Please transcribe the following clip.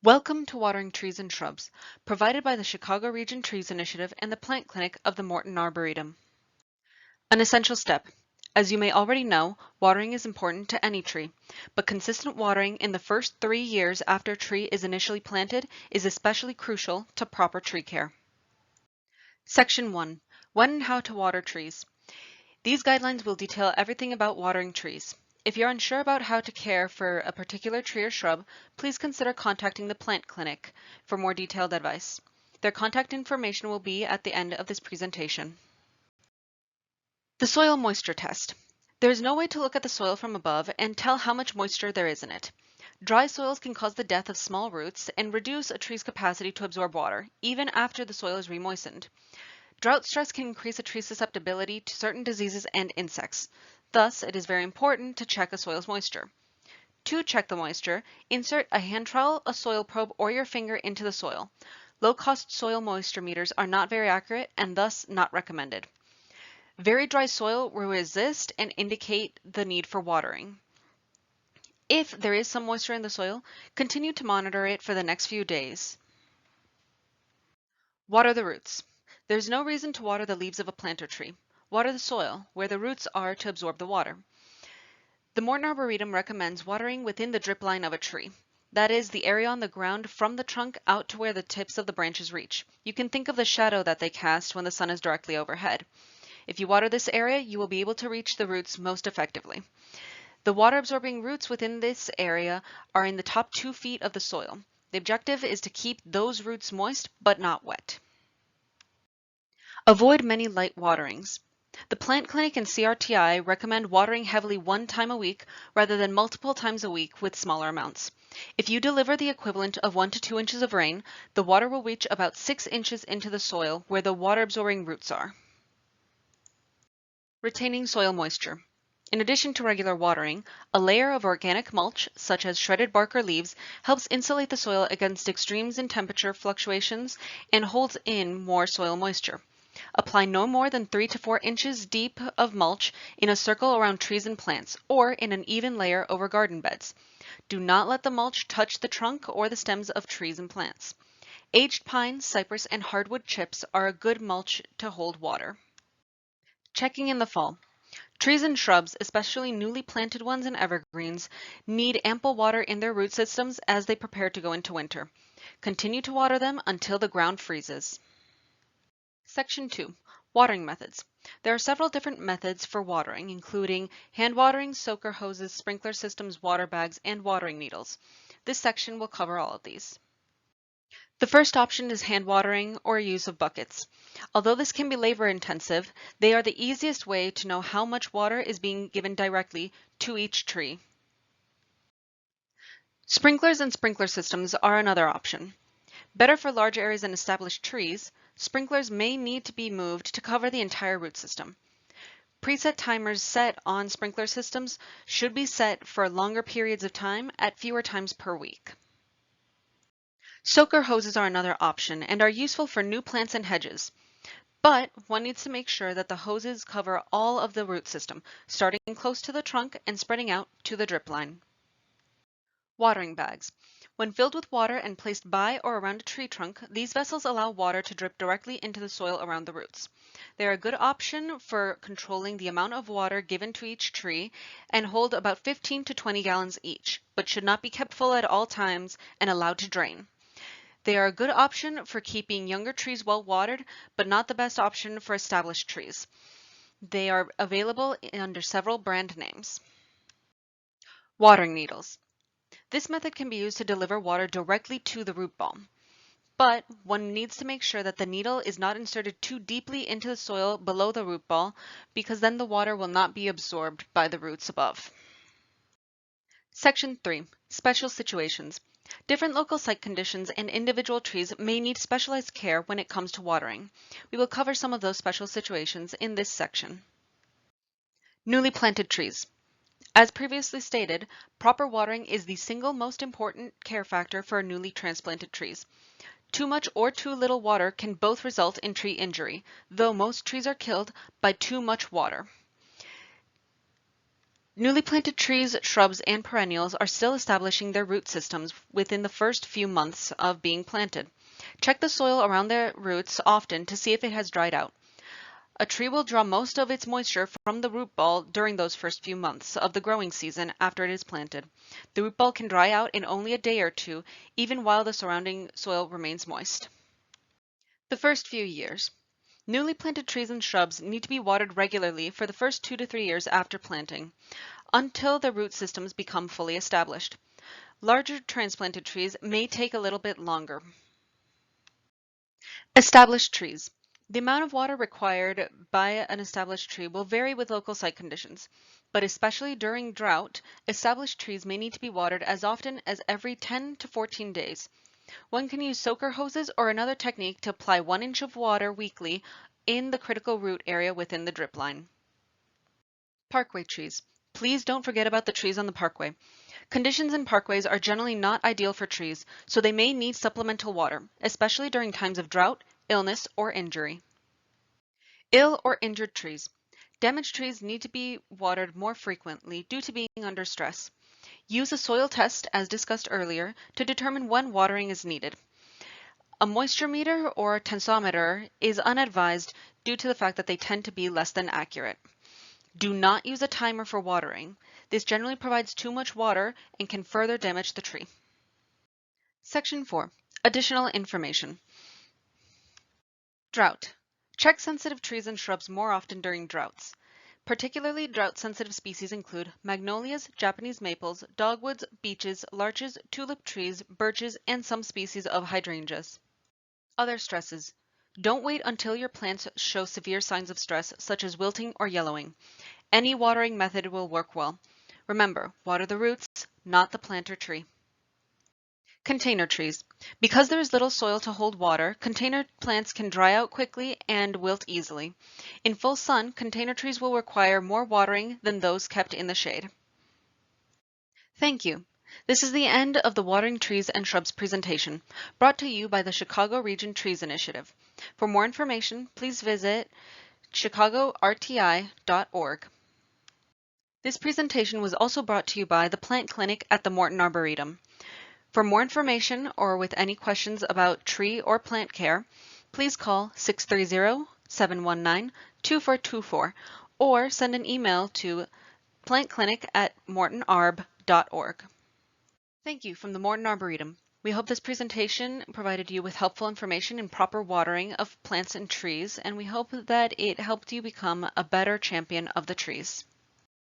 Welcome to Watering Trees and Shrubs, provided by the Chicago Region Trees Initiative and the Plant Clinic of the Morton Arboretum. An essential step. As you may already know, watering is important to any tree, but consistent watering in the first 3 years after a tree is initially planted is especially crucial to proper tree care. Section 1. When and how to water trees. These guidelines will detail everything about watering trees. If you're unsure about how to care for a particular tree or shrub, please consider contacting the Plant Clinic for more detailed advice. Their contact information will be at the end of this presentation. The soil moisture test. There is no way to look at the soil from above and tell how much moisture there is in it. Dry soils can cause the death of small roots and reduce a tree's capacity to absorb water, even after the soil is remoistened. Drought stress can increase a tree's susceptibility to certain diseases and insects. Thus, it is very important to check a soil's moisture. To check the moisture, insert a hand trowel, a soil probe, or your finger into the soil. Low-cost soil moisture meters are not very accurate and thus not recommended. Very dry soil will resist and indicate the need for watering. If there is some moisture in the soil, continue to monitor it for the next few days. Water the roots. There's no reason to water the leaves of a plant or tree. Water the soil, where the roots are to absorb the water. The Morton Arboretum recommends watering within the drip line of a tree. That is, the area on the ground from the trunk out to where the tips of the branches reach. You can think of the shadow that they cast when the sun is directly overhead. If you water this area, you will be able to reach the roots most effectively. The water-absorbing roots within this area are in the top 2 feet of the soil. The objective is to keep those roots moist but not wet. Avoid many light waterings. The Plant Clinic and CRTI recommend watering heavily 1 time a week rather than multiple times a week with smaller amounts. If you deliver the equivalent of 1 to 2 inches of rain, the water will reach about 6 inches into the soil where the water-absorbing roots are. Retaining soil moisture. In addition to regular watering, a layer of organic mulch, such as shredded bark or leaves, helps insulate the soil against extremes in temperature fluctuations and holds in more soil moisture. Apply no more than 3 to 4 inches deep of mulch in a circle around trees and plants, or in an even layer over garden beds. Do not let the mulch touch the trunk or the stems of trees and plants. Aged pine, cypress, and hardwood chips are a good mulch to hold water. Checking in the fall. Trees and shrubs, especially newly planted ones and evergreens, need ample water in their root systems as they prepare to go into winter. Continue to water them until the ground freezes. Section 2. Watering methods. There are several different methods for watering, including hand watering, soaker hoses, sprinkler systems, water bags, and watering needles. This section will cover all of these. The first option is hand watering or use of buckets. Although this can be labor intensive, they are the easiest way to know how much water is being given directly to each tree. Sprinklers and sprinkler systems are another option. Better for large areas and established trees, sprinklers may need to be moved to cover the entire root system. Preset timers set on sprinkler systems should be set for longer periods of time at fewer times per week. Soaker hoses are another option and are useful for new plants and hedges. But one needs to make sure that the hoses cover all of the root system, starting close to the trunk and spreading out to the drip line. Watering bags. When filled with water and placed by or around a tree trunk, these vessels allow water to drip directly into the soil around the roots. They are a good option for controlling the amount of water given to each tree and hold about 15 to 20 gallons each, but should not be kept full at all times and allowed to drain. They are a good option for keeping younger trees well watered, but not the best option for established trees. They are available under several brand names. Watering needles. This method can be used to deliver water directly to the root ball, but one needs to make sure that the needle is not inserted too deeply into the soil below the root ball, because then the water will not be absorbed by the roots above. Section 3. Special situations. Different local site conditions and individual trees may need specialized care when it comes to watering. We will cover some of those special situations in this section. Newly planted trees. As previously stated, proper watering is the single most important care factor for newly transplanted trees. Too much or too little water can both result in tree injury, though most trees are killed by too much water. Newly planted trees, shrubs, and perennials are still establishing their root systems within the first few months of being planted. Check the soil around their roots often to see if it has dried out. A tree will draw most of its moisture from the root ball during those first few months of the growing season after it is planted. The root ball can dry out in only a day or two, even while the surrounding soil remains moist. The first few years. Newly planted trees and shrubs need to be watered regularly for the first 2 to 3 years after planting, until their root systems become fully established. Larger transplanted trees may take a little bit longer. Established trees. The amount of water required by an established tree will vary with local site conditions, but especially during drought, established trees may need to be watered as often as every 10 to 14 days. One can use soaker hoses or another technique to apply 1 inch of water weekly in the critical root area within the drip line. Parkway trees. Please don't forget about the trees on the parkway. Conditions in parkways are generally not ideal for trees, so they may need supplemental water, especially during times of drought, illness, or injury. Ill or injured trees. Damaged trees need to be watered more frequently due to being under stress. Use a soil test, as discussed earlier, to determine when watering is needed. A moisture meter or a tensometer is unadvised due to the fact that they tend to be less than accurate. Do not use a timer for watering. This generally provides too much water and can further damage the tree. Section 4. Additional information. Drought. Check sensitive trees and shrubs more often during droughts. Particularly drought-sensitive species include magnolias, Japanese maples, dogwoods, beeches, larches, tulip trees, birches, and some species of hydrangeas. Other stresses. Don't wait until your plants show severe signs of stress, such as wilting or yellowing. Any watering method will work well. Remember, water the roots, not the plant or tree. Container trees. Because there is little soil to hold water, container plants can dry out quickly and wilt easily. In full sun, container trees will require more watering than those kept in the shade. Thank you. This is the end of the Watering Trees and Shrubs presentation, brought to you by the Chicago Region Trees Initiative. For more information, please visit chicagorti.org. This presentation was also brought to you by the Plant Clinic at the Morton Arboretum. For more information or with any questions about tree or plant care, please call 630-719-2424 or send an email to plantclinic@mortonarb.org. Thank you from the Morton Arboretum. We hope this presentation provided you with helpful information in proper watering of plants and trees, and we hope that it helped you become a better champion of the trees.